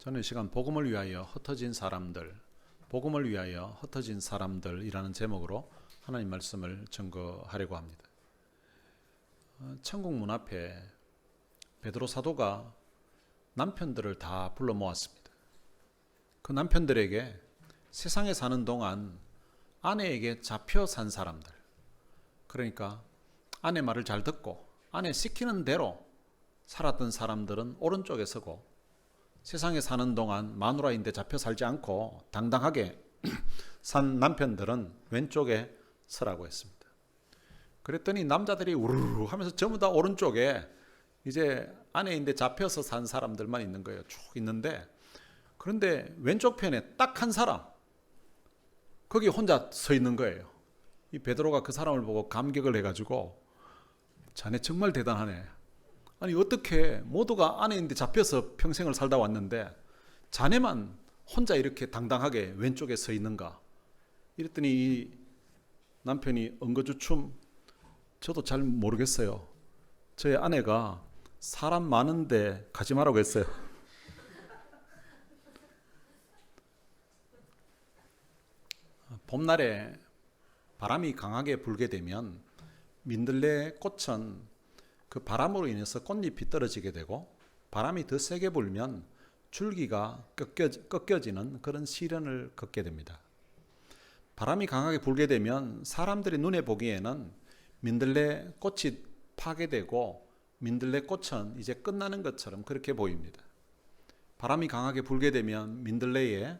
저는 이 시간 복음을 위하여 흩어진 사람들, 복음을 위하여 흩어진 사람들이라는 제목으로 하나님 말씀을 증거하려고 합니다. 천국 문 앞에 베드로 사도가 남편들을 다 불러 모았습니다. 그 남편들에게 세상에 사는 동안 아내에게 잡혀 산 사람들, 그러니까 아내 말을 잘 듣고 아내 시키는 대로 살았던 사람들은 오른쪽에 서고, 세상에 사는 동안 마누라인데 잡혀 살지 않고 당당하게 산 남편들은 왼쪽에 서라고 했습니다. 그랬더니 남자들이 우르르 하면서 전부 다 오른쪽에 이제 아내인데 잡혀서 산 사람들만 있는 거예요. 쭉 있는데, 그런데 왼쪽 편에 딱 한 사람, 거기 혼자 서 있는 거예요. 이 베드로가 그 사람을 보고 감격을 해가지고, 자네 정말 대단하네. 아니 어떻게 모두가 아내인데 잡혀서 평생을 살다 왔는데 자네만 혼자 이렇게 당당하게 왼쪽에 서 있는가? 이랬더니 이 남편이 엉거주춤, 저도 잘 모르겠어요. 저희 아내가 사람 많은데 가지 말라고 했어요. 봄날에 바람이 강하게 불게 되면 민들레 꽃은 그 바람으로 인해서 꽃잎이 떨어지게 되고, 바람이 더 세게 불면 줄기가 꺾여지는 그런 시련을 겪게 됩니다. 바람이 강하게 불게 되면 사람들이 눈에 보기에는 민들레 꽃이 파괴되고 민들레 꽃은 이제 끝나는 것처럼 그렇게 보입니다. 바람이 강하게 불게 되면 민들레의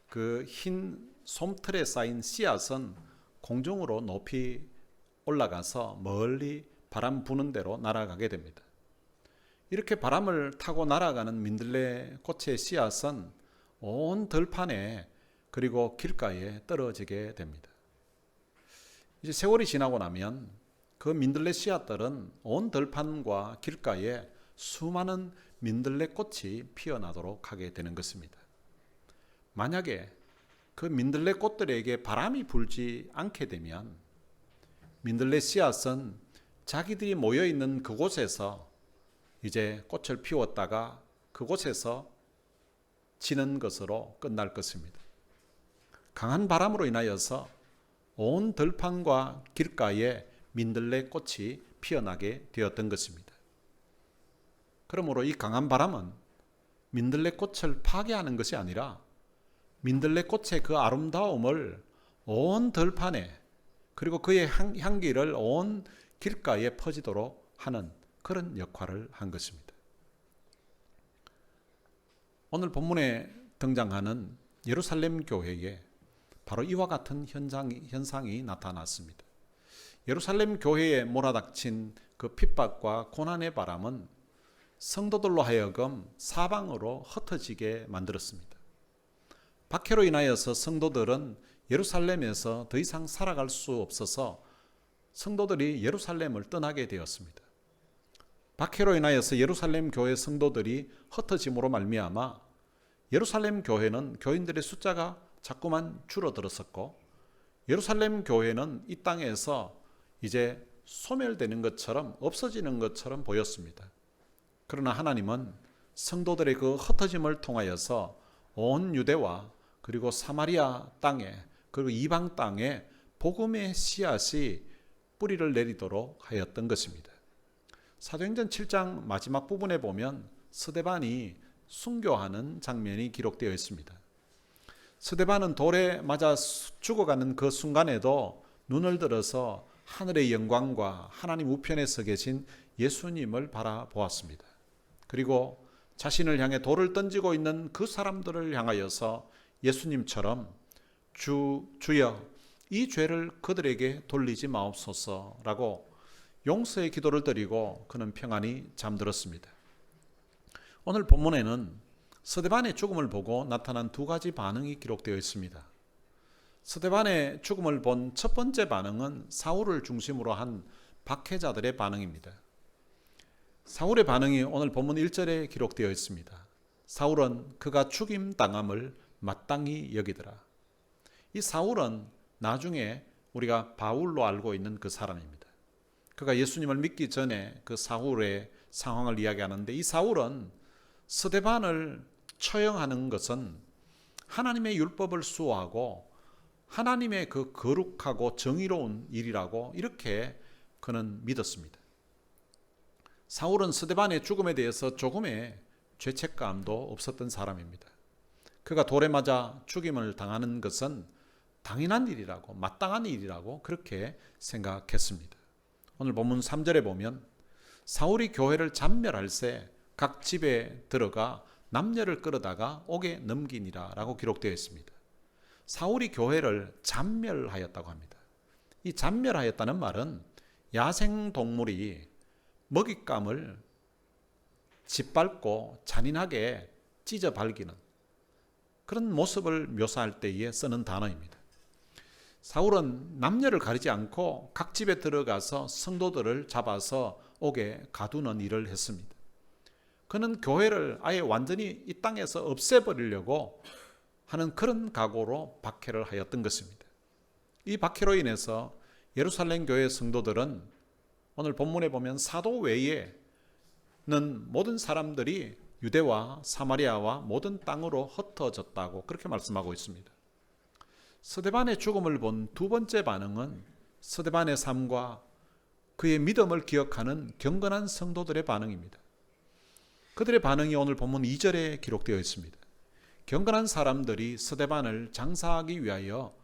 그 흰 솜틀에 쌓인 씨앗은 공중으로 높이 올라가서 멀리 바람 부는 대로 날아가게 됩니다. 이렇게 바람을 타고 날아가는 민들레 꽃의 씨앗은 온 들판에 그리고 길가에 떨어지게 됩니다. 이제 세월이 지나고 나면 그 민들레 씨앗들은 온 들판과 길가에 수많은 민들레 꽃이 피어나도록 하게 되는 것입니다. 만약에 그 민들레 꽃들에게 바람이 불지 않게 되면 민들레 씨앗은 자기들이 모여있는 그곳에서 이제 꽃을 피웠다가 그곳에서 지는 것으로 끝날 것입니다. 강한 바람으로 인하여서 온 들판과 길가에 민들레 꽃이 피어나게 되었던 것입니다. 그러므로 이 강한 바람은 민들레 꽃을 파괴하는 것이 아니라 민들레 꽃의 그 아름다움을 온 들판에, 그리고 그의 향기를 온 길가에 퍼지도록 하는 그런 역할을 한 것입니다. 오늘 본문에 등장하는 예루살렘 교회에 바로 이와 같은 현상이 나타났습니다. 예루살렘 교회에 몰아닥친 그 핍박과 고난의 바람은 성도들로 하여금 사방으로 흩어지게 만들었습니다. 박해로 인하여서 성도들은 예루살렘에서 더 이상 살아갈 수 없어서 성도들이 예루살렘을 떠나게 되었습니다. 박해로 인하여서 예루살렘 교회 성도들이 흩어짐으로 말미암아 예루살렘 교회는 교인들의 숫자가 자꾸만 줄어들었었고, 예루살렘 교회는 이 땅에서 이제 소멸되는 것처럼, 없어지는 것처럼 보였습니다. 그러나 하나님은 성도들의 그 흩어짐을 통하여서 온 유대와 그리고 사마리아 땅에, 그리고 이방 땅에 복음의 씨앗이 뿌리를 내리도록 하였던 것입니다. 사도행전 7장 마지막 부분에 보면 스데반이 순교하는 장면이 기록되어 있습니다. 스데반은 돌에 맞아 죽어가는 그 순간에도 눈을 들어서 하늘의 영광과 하나님 우편에 서 계신 예수님을 바라보았습니다. 그리고 자신을 향해 돌을 던지고 있는 그 사람들을 향하여서 예수님처럼 주여 이 죄를 그들에게 돌리지 마옵소서라고 용서의 기도를 드리고 그는 평안히 잠들었습니다. 오늘 본문에는 스데반의 죽음을 보고 나타난 두 가지 반응이 기록되어 있습니다. 스데반의 죽음을 본 첫 번째 반응은 사울을 중심으로 한 박해자들의 반응입니다. 사울의 반응이 오늘 본문 1절에 기록되어 있습니다. 사울은 그가 죽임당함을 마땅히 여기더라. 이 사울은 나중에 우리가 바울로 알고 있는 그 사람입니다. 그가 예수님을 믿기 전에 그 사울의 상황을 이야기하는데, 이 사울은 스데반을 처형하는 것은 하나님의 율법을 수호하고 하나님의 그 거룩하고 정의로운 일이라고 이렇게 그는 믿었습니다. 사울은 스데반의 죽음에 대해서 조금의 죄책감도 없었던 사람입니다. 그가 돌에 맞아 죽임을 당하는 것은 당연한 일이라고, 마땅한 일이라고 그렇게 생각했습니다. 오늘 본문 3절에 보면 사울이 교회를 잔멸할 새 각 집에 들어가 남녀를 끌어다가 옥에 넘기니라 라고 기록되어 있습니다. 사울이 교회를 잔멸하였다고 합니다. 이 잔멸하였다는 말은 야생동물이 먹잇감을 짓밟고 잔인하게 찢어 발기는 그런 모습을 묘사할 때에 쓰는 단어입니다. 사울은 남녀를 가리지 않고 각 집에 들어가서 성도들을 잡아서 옥에 가두는 일을 했습니다. 그는 교회를 아예 완전히 이 땅에서 없애버리려고 하는 그런 각오로 박해를 하였던 것입니다. 이 박해로 인해서 예루살렘 교회 성도들은 오늘 본문에 보면 사도 외에는 모든 사람들이 유대와 사마리아와 모든 땅으로 흩어졌다고 그렇게 말씀하고 있습니다. 스데반의 죽음을 본 두 번째 반응은 스데반의 삶과 그의 믿음을 기억하는 경건한 성도들의 반응입니다. 그들의 반응이 오늘 본문 2절에 기록되어 있습니다. 경건한 사람들이 스데반을 장사하기 위하여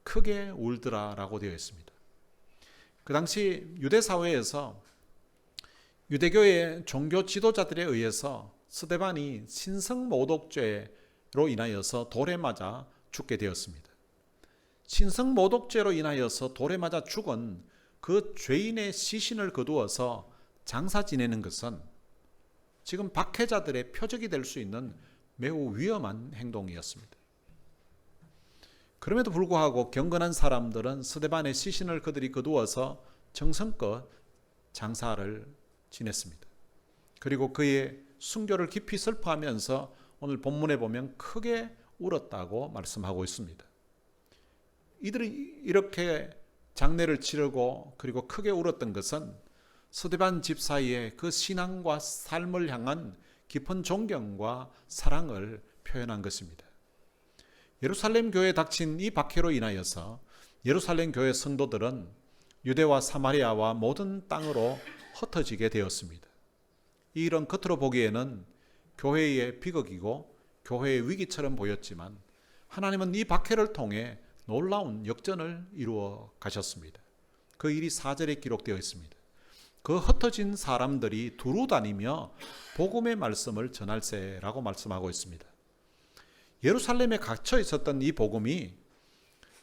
크게 울더라라고 되어 있습니다. 그 당시 유대 사회에서 유대교의 종교 지도자들에 의해서 스데반이 신성모독죄로 인하여서 돌에 맞아 죽게 되었습니다. 신성모독죄로 인하여서 돌에 맞아 죽은 그 죄인의 시신을 거두어서 장사 지내는 것은 지금 박해자들의 표적이 될 수 있는 매우 위험한 행동이었습니다. 그럼에도 불구하고 경건한 사람들은 스데반의 시신을 그들이 거두어서 정성껏 장사를 지냈습니다. 그리고 그의 순교를 깊이 슬퍼하면서 오늘 본문에 보면 크게 울었다고 말씀하고 있습니다. 이들이 이렇게 장례를 치르고 그리고 크게 울었던 것은 스데반 집사의 그 신앙과 삶을 향한 깊은 존경과 사랑을 표현한 것입니다. 예루살렘 교회에 닥친 이 박해로 인하여서 예루살렘 교회 성도들은 유대와 사마리아와 모든 땅으로 흩어지게 되었습니다. 이 일은 겉으로 보기에는 교회의 비극이고 교회의 위기처럼 보였지만 하나님은 이 박해를 통해 놀라운 역전을 이루어 가셨습니다. 그 일이 4절에 기록되어 있습니다. 그 흩어진 사람들이 두루 다니며 복음의 말씀을 전할세라고 말씀하고 있습니다. 예루살렘에 갇혀 있었던 이 복음이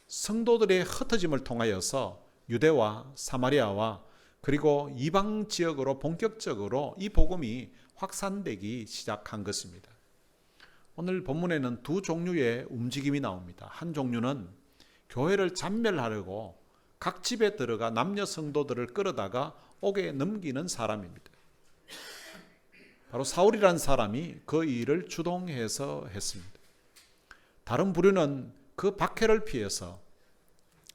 성도들의 흩어짐을 통하여서 유대와 사마리아와 그리고 이방 지역으로 본격적으로 이 복음이 확산되기 시작한 것입니다. 오늘 본문에는 두 종류의 움직임이 나옵니다. 한 종류는 교회를 잔멸하려고 각 집에 들어가 남녀 성도들을 끌어다가 옥에 넘기는 사람입니다. 바로 사울이라는 사람이 그 일을 주동해서 했습니다. 다른 부류는 그 박해를 피해서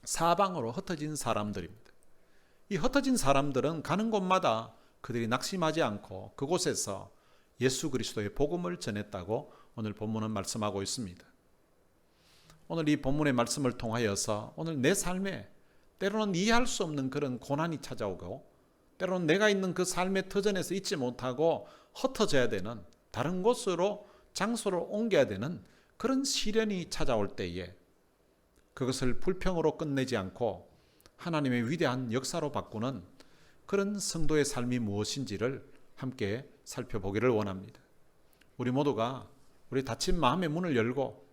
사방으로 흩어진 사람들입니다. 이 흩어진 사람들은 가는 곳마다 그들이 낙심하지 않고 그곳에서 예수 그리스도의 복음을 전했다고 오늘 본문은 말씀하고 있습니다. 오늘 이 본문의 말씀을 통하여서 오늘 내 삶에 때로는 이해할 수 없는 그런 고난이 찾아오고 때로는 내가 있는 그 삶의 터전에서 있지 못하고 흩어져야 되는 다른 곳으로 장소를 옮겨야 되는 그런 시련이 찾아올 때에 그것을 불평으로 끝내지 않고 하나님의 위대한 역사로 바꾸는 그런 성도의 삶이 무엇인지를 함께 살펴보기를 원합니다. 우리 모두가 우리 닫힌 마음의 문을 열고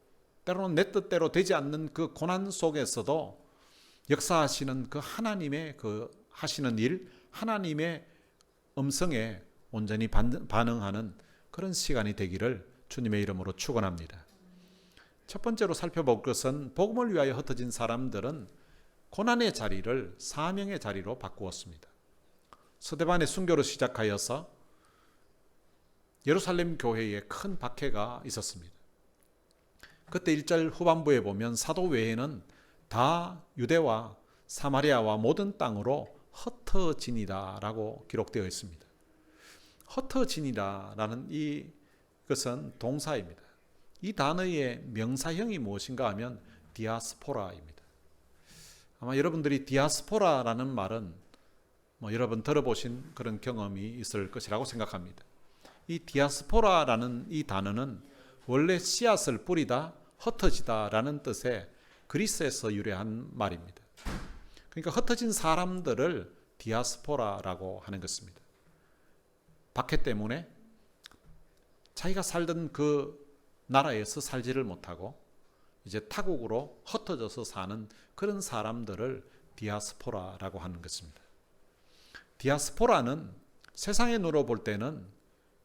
때로는 내 뜻대로 되지 않는 그 고난 속에서도 역사하시는 그 하나님의 그 하시는 일, 하나님의 음성에 온전히 반응하는 그런 시간이 되기를 주님의 이름으로 축원합니다. 첫 번째로 살펴볼 것은 복음을 위하여 흩어진 사람들은 고난의 자리를 사명의 자리로 바꾸었습니다. 스데반의 순교로 시작하여서 예루살렘 교회에 큰 박해가 있었습니다. 그때 1절 후반부에 보면 사도 외에는 다 유대와 사마리아와 모든 땅으로 흩어지니라 라고 기록되어 있습니다. 흩어지니라 라는 이것은 동사입니다. 이 단어의 명사형이 무엇인가 하면 디아스포라입니다. 아마 여러분들이 디아스포라라는 말은 여러 번 들어보신 그런 경험이 있을 것이라고 생각합니다. 이 디아스포라라는 이 단어는 원래 씨앗을 뿌리다, 흩어지다라는 뜻의 그리스에서 유래한 말입니다. 그러니까 흩어진 사람들을 디아스포라라고 하는 것입니다. 박해 때문에 자기가 살던 그 나라에서 살지를 못하고 이제 타국으로 흩어져서 사는 그런 사람들을 디아스포라라고 하는 것입니다. 디아스포라는 세상의 눈으로 볼 때는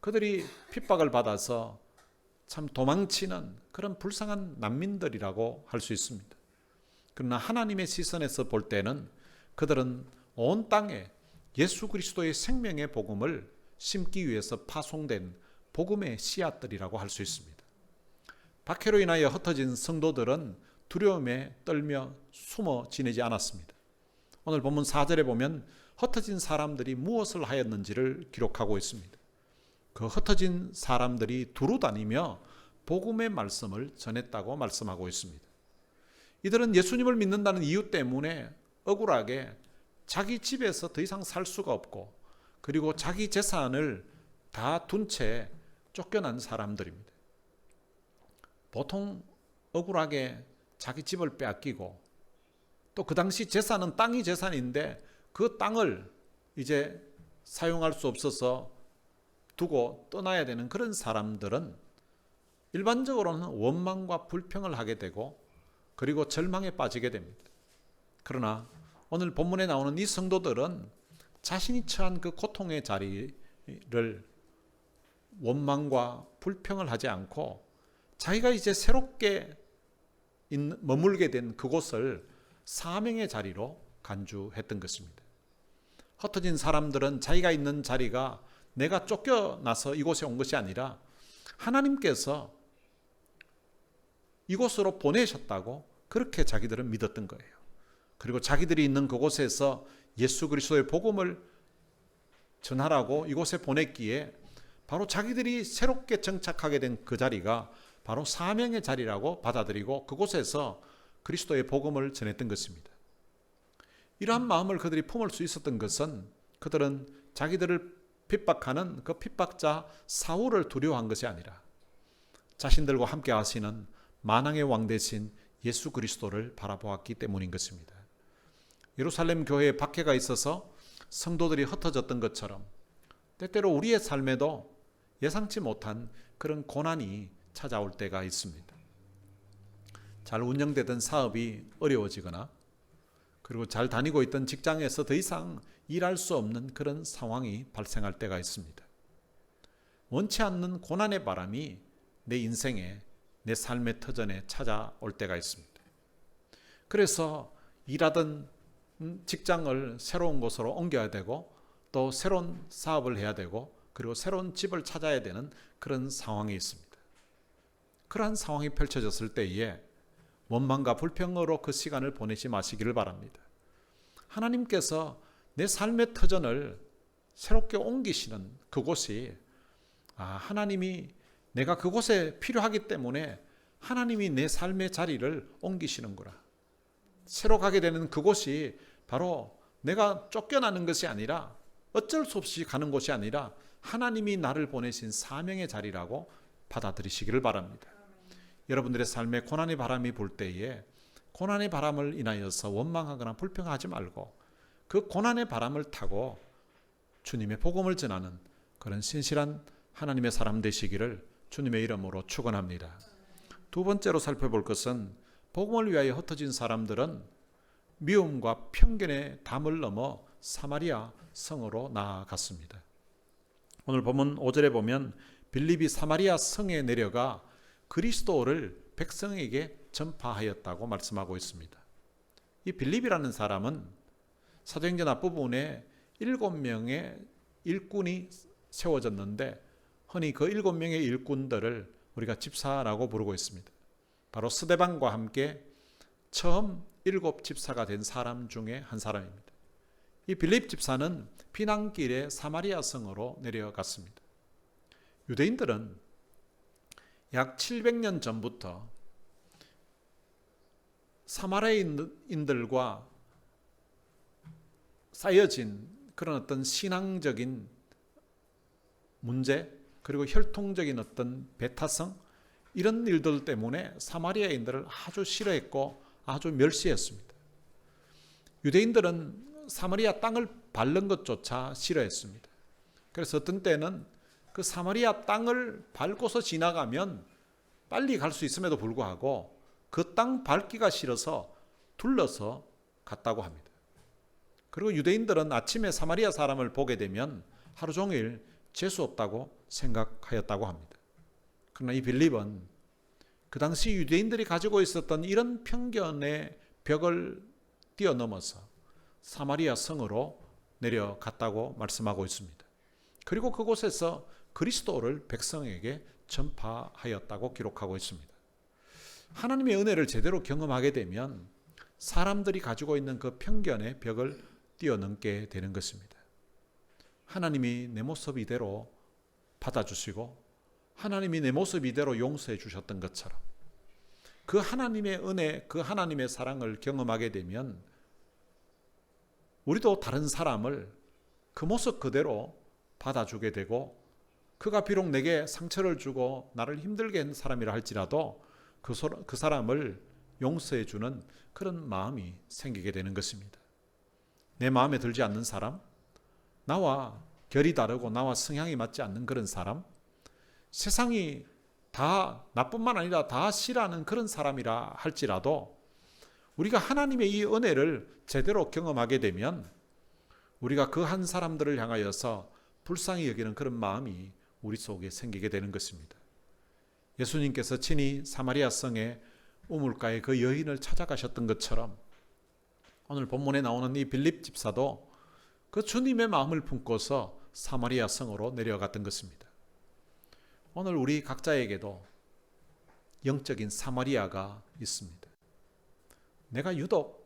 그들이 핍박을 받아서 참 도망치는 그런 불쌍한 난민들이라고 할 수 있습니다. 그러나 하나님의 시선에서 볼 때는 그들은 온 땅에 예수 그리스도의 생명의 복음을 심기 위해서 파송된 복음의 씨앗들이라고 할 수 있습니다. 박해로 인하여 흩어진 성도들은 두려움에 떨며 숨어 지내지 않았습니다. 오늘 본문 4절에 보면 흩어진 사람들이 무엇을 하였는지를 기록하고 있습니다. 그 흩어진 사람들이 두루 다니며 복음의 말씀을 전했다고 말씀하고 있습니다. 이들은 예수님을 믿는다는 이유 때문에 억울하게 자기 집에서 더 이상 살 수가 없고 그리고 자기 재산을 다 둔 채 쫓겨난 사람들입니다. 보통 억울하게 자기 집을 빼앗기고 또 그 당시 재산은 땅이 재산인데 그 땅을 이제 사용할 수 없어서 두고 떠나야 되는 그런 사람들은 일반적으로는 원망과 불평을 하게 되고 그리고 절망에 빠지게 됩니다. 그러나 오늘 본문에 나오는 이 성도들은 자신이 처한 그 고통의 자리를 원망과 불평을 하지 않고 자기가 이제 새롭게 머물게 된 그곳을 사명의 자리로 간주했던 것입니다. 흩어진 사람들은 자기가 있는 자리가 내가 쫓겨나서 이곳에 온 것이 아니라 하나님께서 이곳으로 보내셨다고 그렇게 자기들은 믿었던 거예요. 그리고 자기들이 있는 그곳에서 예수 그리스도의 복음을 전하라고 이곳에 보냈기에 바로 자기들이 새롭게 정착하게 된 그 자리가 바로 사명의 자리라고 받아들이고 그곳에서 그리스도의 복음을 전했던 것입니다. 이러한 마음을 그들이 품을 수 있었던 것은 그들은 자기들을 핍박하는 그 핍박자 사울을 두려워한 것이 아니라 자신들과 함께 하시는 만왕의 왕 대신 예수 그리스도를 바라보았기 때문인 것입니다. 예루살렘 교회에 박해가 있어서 성도들이 흩어졌던 것처럼 때때로 우리의 삶에도 예상치 못한 그런 고난이 찾아올 때가 있습니다. 잘 운영되던 사업이 어려워지거나 그리고 잘 다니고 있던 직장에서 더 이상 일할 수 없는 그런 상황이 발생할 때가 있습니다. 원치 않는 고난의 바람이 내 인생에 내 삶의 터전에 찾아올 때가 있습니다. 그래서 일하던 직장을 새로운 곳으로 옮겨야 되고 또 새로운 사업을 해야 되고 그리고 새로운 집을 찾아야 되는 그런 상황이 있습니다. 그러한 상황이 펼쳐졌을 때에 원망과 불평으로 그 시간을 보내지 마시기를 바랍니다. 하나님께서 내 삶의 터전을 새롭게 옮기시는 그곳이 하나님이 내가 그곳에 필요하기 때문에 하나님이 내 삶의 자리를 옮기시는구나. 새로 가게 되는 그곳이 바로 내가 쫓겨나는 것이 아니라 어쩔 수 없이 가는 곳이 아니라 하나님이 나를 보내신 사명의 자리라고 받아들이시기를 바랍니다. 여러분들의 삶에 고난의 바람이 불 때에 고난의 바람을 인하여서 원망하거나 불평하지 말고 그 고난의 바람을 타고 주님의 복음을 전하는 그런 신실한 하나님의 사람 되시기를 주님의 이름으로 축원합니다. 두 번째로 살펴볼 것은 복음을 위하여 흩어진 사람들은 미움과 편견의 담을 넘어 사마리아 성으로 나아갔습니다. 오늘 본문 5절에 보면 빌립이 사마리아 성에 내려가 그리스도를 백성에게 전파하였다고 말씀하고 있습니다. 이 빌립이라는 사람은 사도행전 앞부분에 7명의 일꾼이 세워졌는데 흔히 그 7명의 일꾼들을 우리가 집사라고 부르고 있습니다. 바로 스데반과 함께 처음 7 집사가 된 사람 중에 한 사람입니다. 이 빌립 집사는 피난길에 사마리아 성으로 내려갔습니다. 유대인들은 약 700년 전부터 사마리아인들과 쌓여진 그런 어떤 신앙적인 문제, 그리고 혈통적인 어떤 배타성, 이런 일들 때문에 사마리아인들을 아주 싫어했고 아주 멸시했습니다. 유대인들은 사마리아 땅을 밟는 것조차 싫어했습니다. 그래서 어떤 때는 그 사마리아 땅을 밟고서 지나가면 빨리 갈 수 있음에도 불구하고 그 땅 밟기가 싫어서 둘러서 갔다고 합니다. 그리고 유대인들은 아침에 사마리아 사람을 보게 되면 하루 종일 재수 없다고 생각하였다고 합니다. 그러나 이 빌립은 그 당시 유대인들이 가지고 있었던 이런 편견의 벽을 뛰어넘어서 사마리아 성으로 내려갔다고 말씀하고 있습니다. 그리고 그곳에서 그리스도를 백성에게 전파하였다고 기록하고 있습니다. 하나님의 은혜를 제대로 경험하게 되면 사람들이 가지고 있는 그 편견의 벽을 뛰어넘게 되는 것입니다. 하나님이 내 모습 이대로 받아주시고 하나님이 내 모습 이대로 용서해 주셨던 것처럼 그 하나님의 은혜, 그 하나님의 사랑을 경험하게 되면 우리도 다른 사람을 그 모습 그대로 받아주게 되고, 그가 비록 내게 상처를 주고 나를 힘들게 한 사람이라 할지라도 그 사람을 용서해 주는 그런 마음이 생기게 되는 것입니다. 내 마음에 들지 않는 사람, 나와 결이 다르고 나와 성향이 맞지 않는 그런 사람, 세상이 다 나뿐만 아니라 다 싫어하는 그런 사람이라 할지라도 우리가 하나님의 이 은혜를 제대로 경험하게 되면 우리가 그 한 사람들을 향하여서 불쌍히 여기는 그런 마음이 우리 속에 생기게 되는 것입니다. 예수님께서 친히 사마리아 성의 우물가에 그 여인을 찾아가셨던 것처럼 오늘 본문에 나오는 이 빌립 집사도 그 주님의 마음을 품고서 사마리아 성으로 내려갔던 것입니다. 오늘 우리 각자에게도 영적인 사마리아가 있습니다. 내가 유독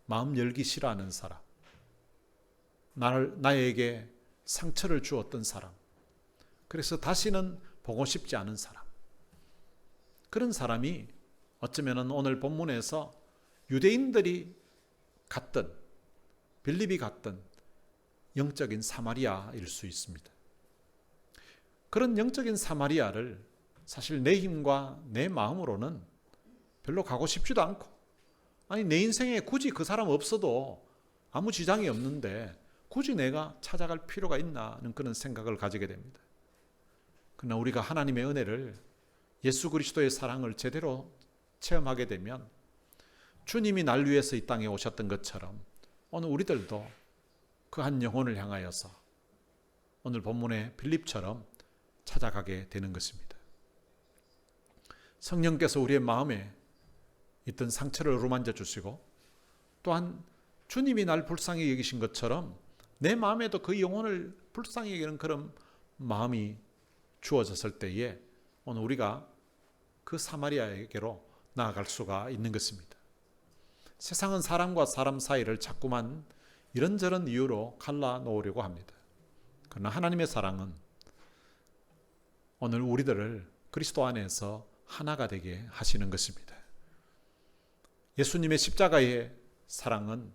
마음 열기 싫어하는 사람, 나에게 상처를 주었던 사람, 그래서 다시는 보고 싶지 않은 사람, 그런 사람이 어쩌면 오늘 본문에서 유대인들이 갔던, 빌립이 갔던 영적인 사마리아일 수 있습니다. 그런 영적인 사마리아를 사실 내 힘과 내 마음으로는 별로 가고 싶지도 않고, 아니 내 인생에 굳이 그 사람 없어도 아무 지장이 없는데 굳이 내가 찾아갈 필요가 있나는 그런 생각을 가지게 됩니다. 그러나 우리가 하나님의 은혜를, 예수 그리스도의 사랑을 제대로 체험하게 되면 주님이 날 위해서 이 땅에 오셨던 것처럼 오늘 우리들도 그 한 영혼을 향하여서 오늘 본문의 빌립처럼 찾아가게 되는 것입니다. 성령께서 우리의 마음에 있던 상처를 어루만져 주시고, 또한 주님이 날 불쌍히 여기신 것처럼 내 마음에도 그 영혼을 불쌍히 여기는 그런 마음이 주어졌을 때에 오늘 우리가 그 사마리아에게로 나아갈 수가 있는 것입니다. 세상은 사람과 사람 사이를 자꾸만 이런저런 이유로 갈라놓으려고 합니다. 그러나 하나님의 사랑은 오늘 우리들을 그리스도 안에서 하나가 되게 하시는 것입니다. 예수님의 십자가의 사랑은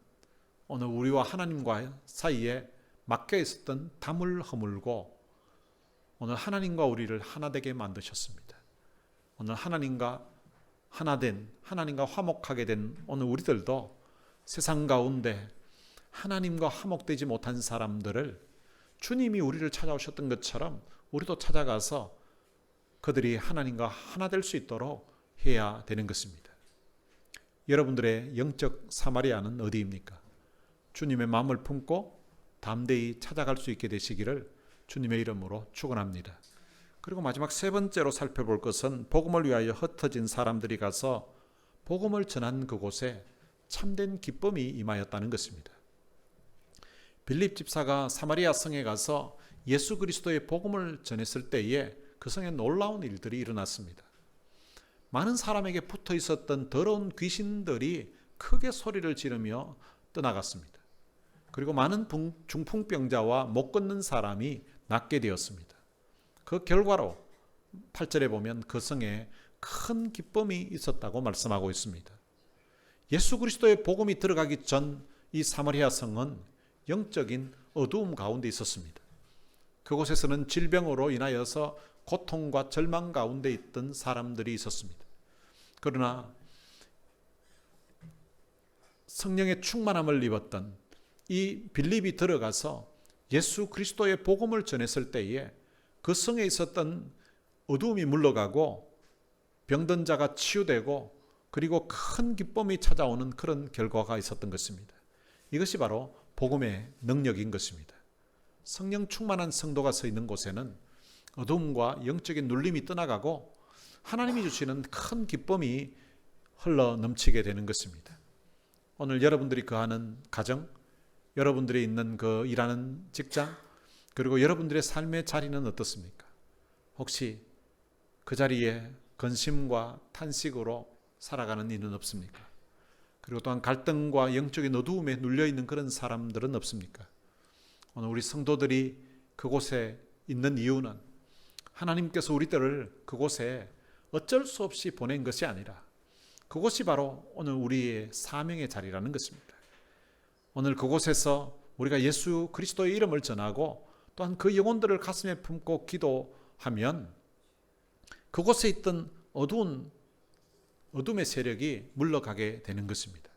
오늘 우리와 하나님과 사이에 막혀 있었던 담을 허물고 오늘 하나님과 우리를 하나 되게 만드셨습니다. 오늘 하나님과 하나된, 하나님과 화목하게 된 오늘 우리들도 세상 가운데 하나님과 화목되지 못한 사람들을 주님이 우리를 찾아오셨던 것처럼 우리도 찾아가서 그들이 하나님과 하나 될 수 있도록 해야 되는 것입니다. 여러분들의 영적 사마리아는 어디입니까? 주님의 마음을 품고 담대히 찾아갈 수 있게 되시기를 주님의 이름으로 축원합니다. 그리고 마지막 세 번째로 살펴볼 것은 복음을 위하여 흩어진 사람들이 가서 복음을 전한 그곳에 참된 기쁨이 임하였다는 것입니다. 빌립 집사가 사마리아 성에 가서 예수 그리스도의 복음을 전했을 때에 그 성에 놀라운 일들이 일어났습니다. 많은 사람에게 붙어 있었던 더러운 귀신들이 크게 소리를 지르며 떠나갔습니다. 그리고 많은 중풍병자와 못 걷는 사람이 낫게 되었습니다. 그 결과로 8절에 보면 그 성에 큰 기쁨이 있었다고 말씀하고 있습니다. 예수 그리스도의 복음이 들어가기 전 이 사마리아 성은 영적인 어두움 가운데 있었습니다. 그곳에서는 질병으로 인하여서 고통과 절망 가운데 있던 사람들이 있었습니다. 그러나 성령의 충만함을 입었던 이 빌립이 들어가서 예수 그리스도의 복음을 전했을 때에 그 성에 있었던 어두움이 물러가고 병든 자가 치유되고 그리고 큰 기쁨이 찾아오는 그런 결과가 있었던 것입니다. 이것이 바로 복음의 능력인 것입니다. 성령 충만한 성도가 서 있는 곳에는 어두움과 영적인 눌림이 떠나가고 하나님이 주시는 큰 기쁨이 흘러 넘치게 되는 것입니다. 오늘 여러분들이 거하는 가정, 여러분들이 있는 그 일하는 직장, 그리고 여러분들의 삶의 자리는 어떻습니까? 혹시 그 자리에 근심과 탄식으로 살아가는 이는 없습니까? 그리고 또한 갈등과 영적인 어두움에 눌려있는 그런 사람들은 없습니까? 오늘 우리 성도들이 그곳에 있는 이유는 하나님께서 우리들을 그곳에 어쩔 수 없이 보낸 것이 아니라 그곳이 바로 오늘 우리의 사명의 자리라는 것입니다. 오늘 그곳에서 우리가 예수 그리스도의 이름을 전하고 또한 그 영혼들을 가슴에 품고 기도하면 그곳에 있던 어둠의 세력이 물러가게 되는 것입니다.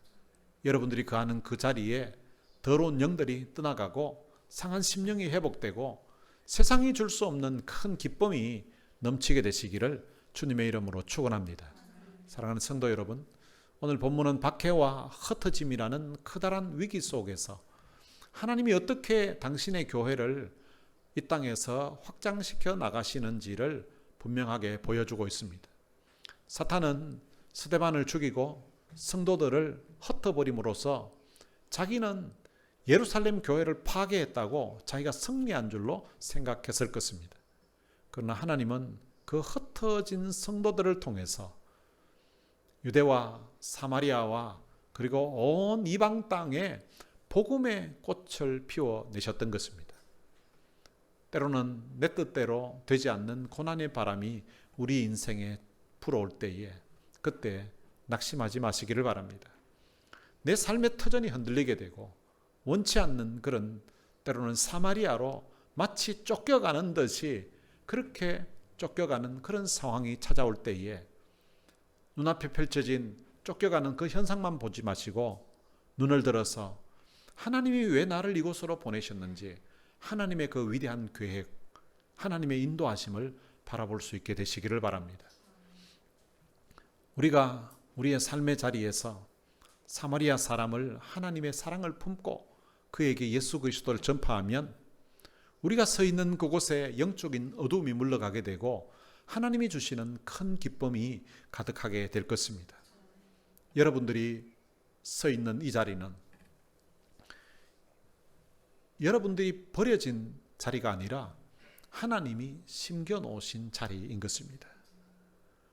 여러분들이 거하는 그 자리에 더러운 영들이 떠나가고 상한 심령이 회복되고 세상이 줄 수 없는 큰 기쁨이 넘치게 되시기를 주님의 이름으로 축원합니다. 사랑하는 성도 여러분, 오늘 본문은 박해와 흩어짐이라는 커다란 위기 속에서 하나님이 어떻게 당신의 교회를 이 땅에서 확장시켜 나가시는지를 분명하게 보여주고 있습니다. 사탄은 스데반을 죽이고 성도들을 흩어버림으로써 자기는 예루살렘 교회를 파괴했다고 자기가 승리한 줄로 생각했을 것입니다. 그러나 하나님은 그 흩어진 성도들을 통해서 유대와 사마리아와 그리고 온 이방 땅에 복음의 꽃을 피워내셨던 것입니다. 때로는 내 뜻대로 되지 않는 고난의 바람이 우리 인생에 불어올 때에 그때 낙심하지 마시기를 바랍니다. 내 삶의 터전이 흔들리게 되고 원치 않는 그런 때로는 사마리아로 마치 쫓겨가는 듯이 그렇게 쫓겨가는 그런 상황이 찾아올 때에 눈앞에 펼쳐진 쫓겨가는 그 현상만 보지 마시고 눈을 들어서 하나님이 왜 나를 이곳으로 보내셨는지 하나님의 그 위대한 계획, 하나님의 인도하심을 바라볼 수 있게 되시기를 바랍니다. 우리가 우리의 삶의 자리에서 사마리아 사람을 하나님의 사랑을 품고 그에게 예수 그리스도를 전파하면 우리가 서 있는 그곳에 영적인 어두움이 물러가게 되고 하나님이 주시는 큰 기쁨이 가득하게 될 것입니다. 여러분들이 서 있는 이 자리는 여러분들이 버려진 자리가 아니라 하나님이 심겨놓으신 자리인 것입니다.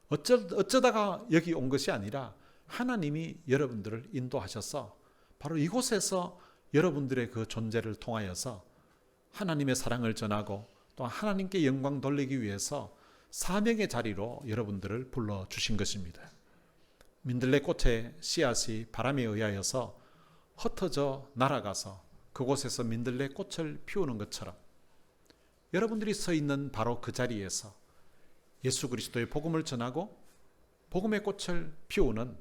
어쩌다가 여기 온 것이 아니라 하나님이 여러분들을 인도하셔서 바로 이곳에서 여러분들의 그 존재를 통하여서 하나님의 사랑을 전하고 또 하나님께 영광 돌리기 위해서 사명의 자리로 여러분들을 불러주신 것입니다. 민들레 꽃의 씨앗이 바람에 의하여서 흩어져 날아가서 그곳에서 민들레 꽃을 피우는 것처럼 여러분들이 서 있는 바로 그 자리에서 예수 그리스도의 복음을 전하고 복음의 꽃을 피우는,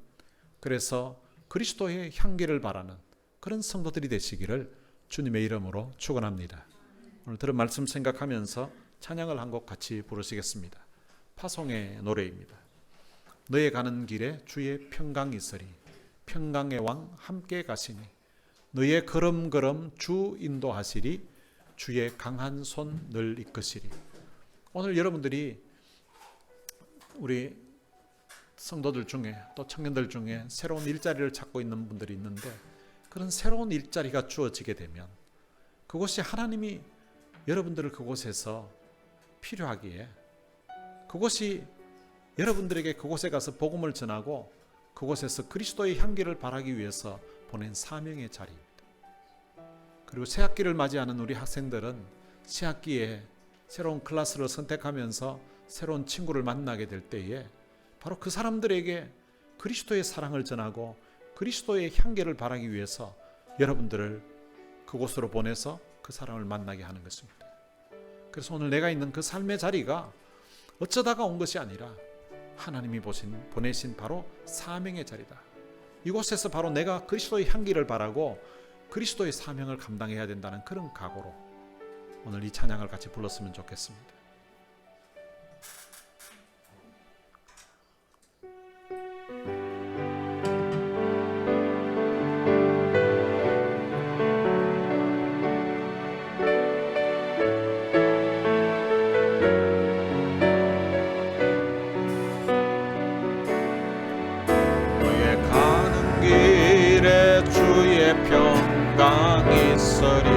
그래서 그리스도의 향기를 바라는 그런 성도들이 되시기를 주님의 이름으로 축원합니다. 오늘 들은 말씀 생각하면서 찬양을 한 곡 같이 부르시겠습니다. 파송의 노래입니다. 너의 가는 길에 주의 평강이 있으리 평강의 왕 함께 가시니 너의 걸음걸음 주 인도하시리 주의 강한 손 늘 이끄시리. 오늘 여러분들이 우리 성도들 중에 또 청년들 중에 새로운 일자리를 찾고 있는 분들이 있는데 그런 새로운 일자리가 주어지게 되면 그곳이 하나님이 여러분들을 그곳에서 필요하기에 그곳이 여러분들에게 그곳에 가서 복음을 전하고 그곳에서 그리스도의 향기를 바라기 위해서 보낸 사명의 자리입니다. 그리고 새학기를 맞이하는 우리 학생들은 새학기에 새로운 클래스를 선택하면서 새로운 친구를 만나게 될 때에 바로 그 사람들에게 그리스도의 사랑을 전하고 그리스도의 향기를 바라기 위해서 여러분들을 그곳으로 보내서 그 사람을 만나게 하는 것입니다. 그래서 오늘 내가 있는 그 삶의 자리가 어쩌다가 온 것이 아니라 하나님이 보내신 바로 사명의 자리다. 이곳에서 바로 내가 그리스도의 향기를 바라고 그리스도의 사명을 감당해야 된다는 그런 각오로 오늘 이 찬양을 같이 불렀으면 좋겠습니다. 평강 있으리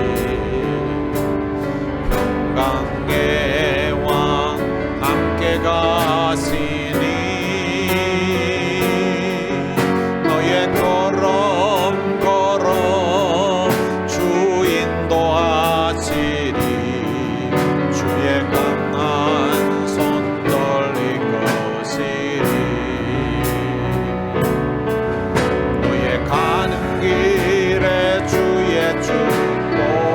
평강의 왕 함께 가시니 너의 걸음 주 인도하시리 주의 강한 손 떨릴 것이리 너의 가는 길에 주의 축복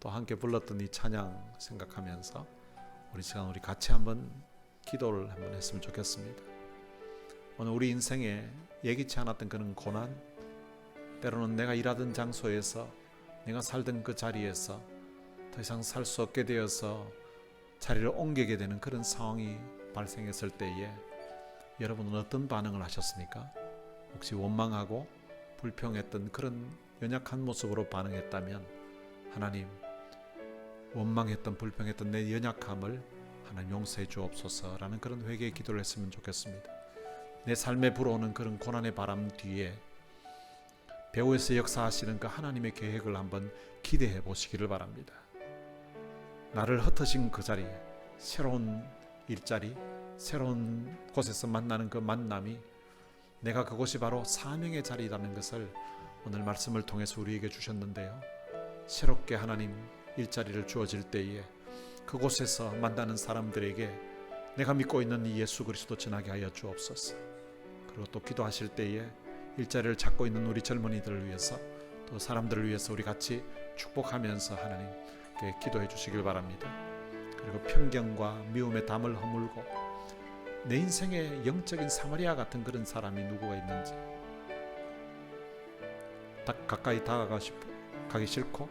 또 함께 불렀던 이 찬양 생각하면서 우리 시간 우리 같이 한번 기도를 한번 했으면 좋겠습니다. 오늘 우리 인생에 예기치 않았던 그런 고난, 때로는 내가 일하던 장소에서, 내가 살던 그 자리에서 더 이상 살 수 없게 되어서 자리를 옮기게 되는 그런 상황이 발생했을 때에 여러분은 어떤 반응을 하셨습니까? 혹시 원망하고 불평했던 그런 연약한 모습으로 반응했다면 하나님, 원망했던 불평했던 내 연약함을 하나님 용서해 주옵소서라는 그런 회개의 기도를 했으면 좋겠습니다. 내 삶에 불어오는 그런 고난의 바람 뒤에 배후에서 역사하시는 그 하나님의 계획을 한번 기대해 보시기를 바랍니다. 나를 흩으신 그 자리, 새로운 일자리, 새로운 곳에서 만나는 그 만남이 내가 그곳이 바로 사명의 자리라는 것을 오늘 말씀을 통해서 우리에게 주셨는데요. 새롭게 하나님 일자리를 주어질 때에 그곳에서 만나는 사람들에게 내가 믿고 있는 이 예수 그리스도 전하게 하여 주옵소서. 그리고 또 기도하실 때에 일자리를 찾고 있는 우리 젊은이들을 위해서 또 사람들을 위해서 우리 같이 축복하면서 하나님께 기도해 주시길 바랍니다. 그리고 편견과 미움의 담을 허물고 내 인생에 영적인 사마리아 같은 그런 사람이 누구가 있는지 가까이 다가가기 싫고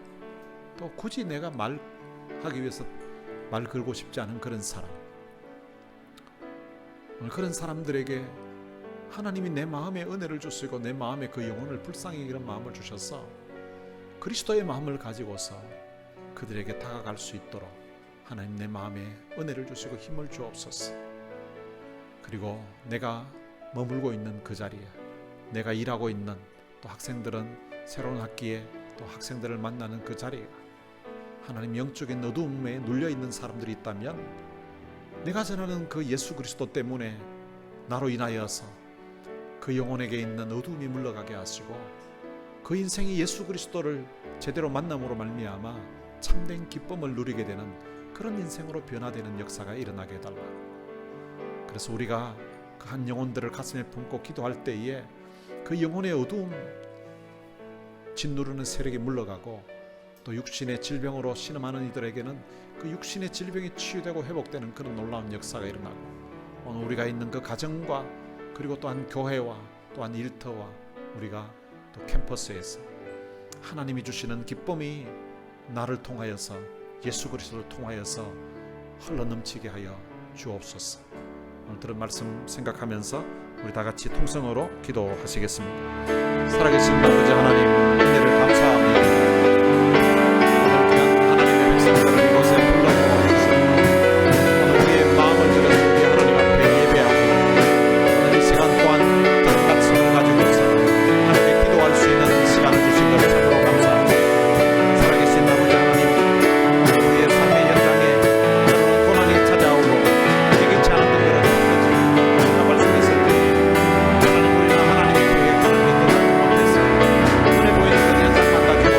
또 굳이 내가 말하기 위해서 말 걸고 싶지 않은 그런 사람, 오늘 그런 사람들에게 하나님이 내 마음에 은혜를 주시고 내 마음에 그 영혼을 불쌍히 여기는 마음을 주셔서 그리스도의 마음을 가지고서 그들에게 다가갈 수 있도록 하나님 내 마음에 은혜를 주시고 힘을 주옵소서. 그리고 내가 머물고 있는 그 자리에, 내가 일하고 있는 또 학생들은 새로운 학기에 또 학생들을 만나는 그 자리가 하나님 영적인 어두움에 눌려있는 사람들이 있다면 내가 전하는 그 예수 그리스도 때문에 나로 인하여서 그 영혼에게 있는 어두움이 물러가게 하시고 그 인생이 예수 그리스도를 제대로 만남으로 말미암아 참된 기쁨을 누리게 되는 그런 인생으로 변화되는 역사가 일어나게 해달라. 그래서 우리가 그 한 영혼들을 가슴에 품고 기도할 때에 그 영혼의 어두움 짓누르는 세력이 물러가고 또 육신의 질병으로 신음하는 이들에게는 그 육신의 질병이 치유되고 회복되는 그런 놀라운 역사가 일어나고 오늘 우리가 있는 그 가정과 그리고 또한 교회와 또한 일터와 우리가 또 캠퍼스에서 하나님이 주시는 기쁨이 나를 통하여서 예수 그리스도를 통하여서 흘러넘치게 하여 주옵소서. 오늘 들은 말씀 생각하면서 우리 다 같이 통성으로 기도하시겠습니다. 살아계신 아버지 하나님, 은혜를 감사합니다. 오늘 귀한 하나님의 백성들을 이곳에 불러주셔서 오늘 우리의 마음을 들어 우리 하나님 앞에 예배하고 오늘 이 시간 또한 다른 말씀을 가지고서 하나님께 기도할 수 있는 시간을 주신 것을 참으로 감사합니다. 살아계신 아버지 하나님, 우리의 삶의 현장에 때로는 고난이 찾아오고 예기치 않은 그런 우리가 말씀했을 때 하나님, 우리는 하나님의 계획을 믿는 가운데서 눈에 보이는 그 현상만 가지고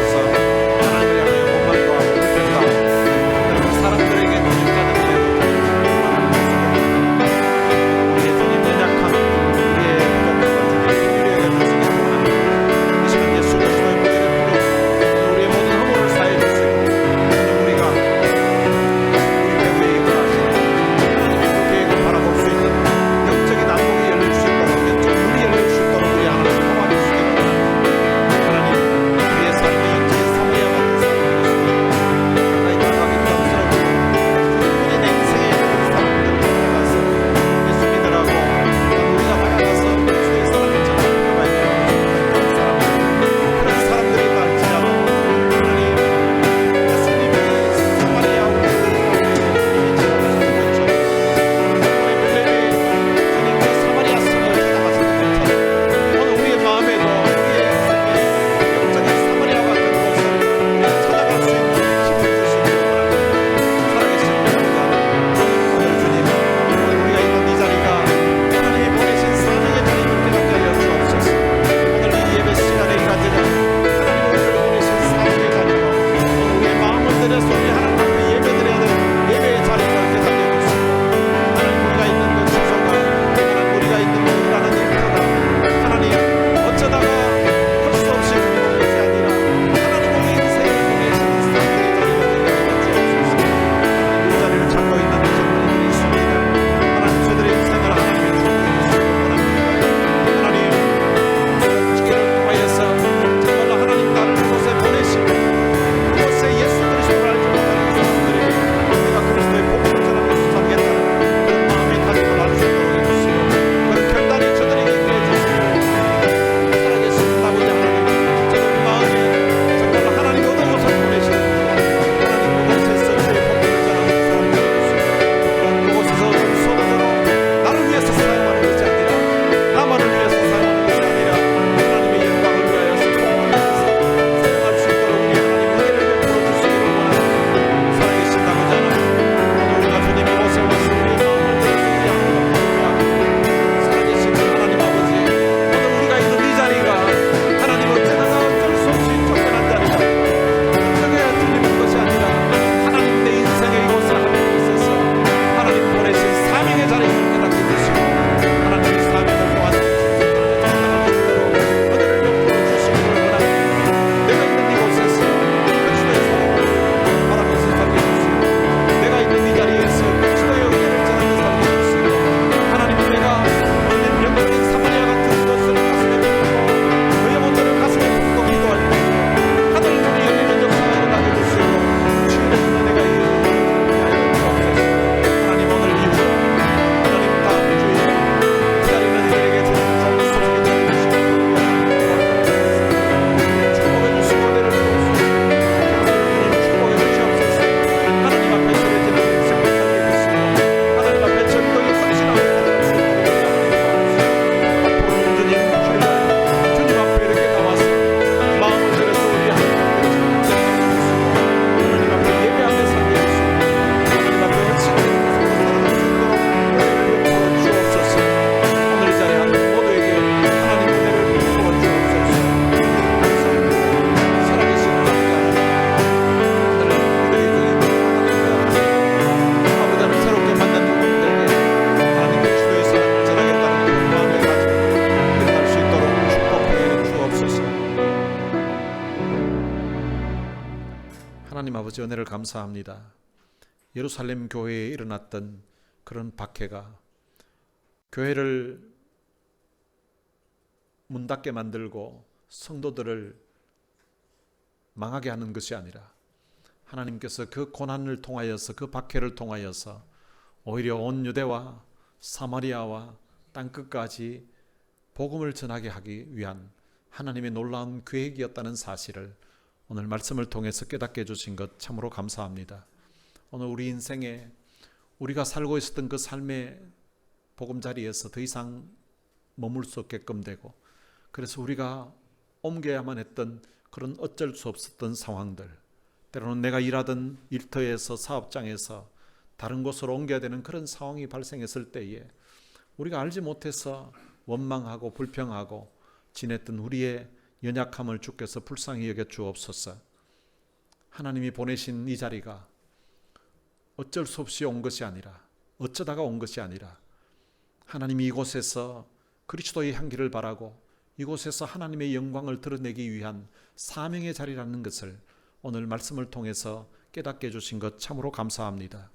하나님 아버지 은혜를 감사합니다. 예루살렘 교회에 일어났던 그런 박해가 교회를 문 닫게 만들고 성도들을 망하게 하는 것이 아니라 하나님께서 그 고난을 통하여서 그 박해를 통하여서 오히려 온 유대와 사마리아와 땅끝까지 복음을 전하게 하기 위한 하나님의 놀라운 계획이었다는 사실을 오늘 말씀을 통해서 깨닫게 해주신 것 참으로 감사합니다. 오늘 우리 인생에 우리가 살고 있었던 그 삶의 보금자리에서 더 이상 머물 수 없게끔 되고 그래서 우리가 옮겨야만 했던 그런 어쩔 수 없었던 상황들, 때로는 내가 일하던 일터에서 사업장에서 다른 곳으로 옮겨야 되는 그런 상황이 발생했을 때에 우리가 알지 못해서 원망하고 불평하고 지냈던 우리의 연약함을 주께서 불쌍히 여겨 주옵소서. 하나님이 보내신 이 자리가 어쩔 수 없이 온 것이 아니라 어쩌다가 온 것이 아니라 하나님이 이곳에서 그리스도의 향기를 바라고 이곳에서 하나님의 영광을 드러내기 위한 사명의 자리라는 것을 오늘 말씀을 통해서 깨닫게 해주신 것 참으로 감사합니다.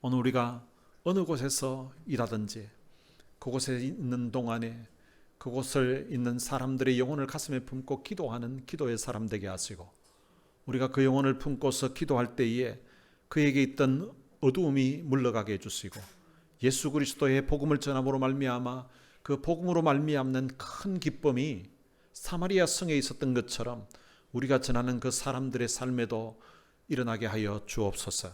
오늘 우리가 어느 곳에서 일하든지 그곳에 있는 동안에 그곳을 있는 사람들의 영혼을 가슴에 품고 기도하는 기도의 사람 되게 하시고 우리가 그 영혼을 품고서 기도할 때에 그에게 있던 어두움이 물러가게 해주시고 예수 그리스도의 복음을 전함으로 말미암아 그 복음으로 말미암는 큰 기쁨이 사마리아 성에 있었던 것처럼 우리가 전하는 그 사람들의 삶에도 일어나게 하여 주옵소서.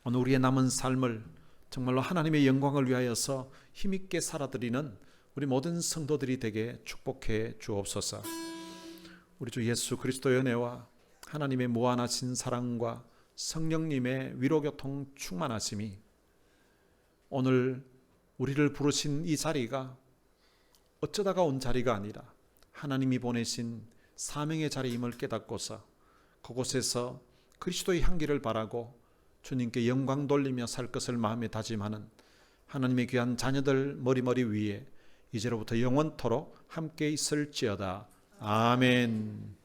오늘 우리의 남은 삶을 정말로 하나님의 영광을 위하여서 힘있게 살아드리는 우리 모든 성도들이 되게 축복해 주옵소서. 우리 주 예수 그리스도의 은혜와 하나님의 무한하신 사랑과 성령님의 위로교통 충만하심이 오늘 우리를 부르신 이 자리가 어쩌다가 온 자리가 아니라 하나님이 보내신 사명의 자리임을 깨닫고서 그곳에서 그리스도의 향기를 바라고 주님께 영광 돌리며 살 것을 마음에 다짐하는 하나님의 귀한 자녀들 머리머리 위에 이제로부터 영원토록 함께 있을지어다. 아멘.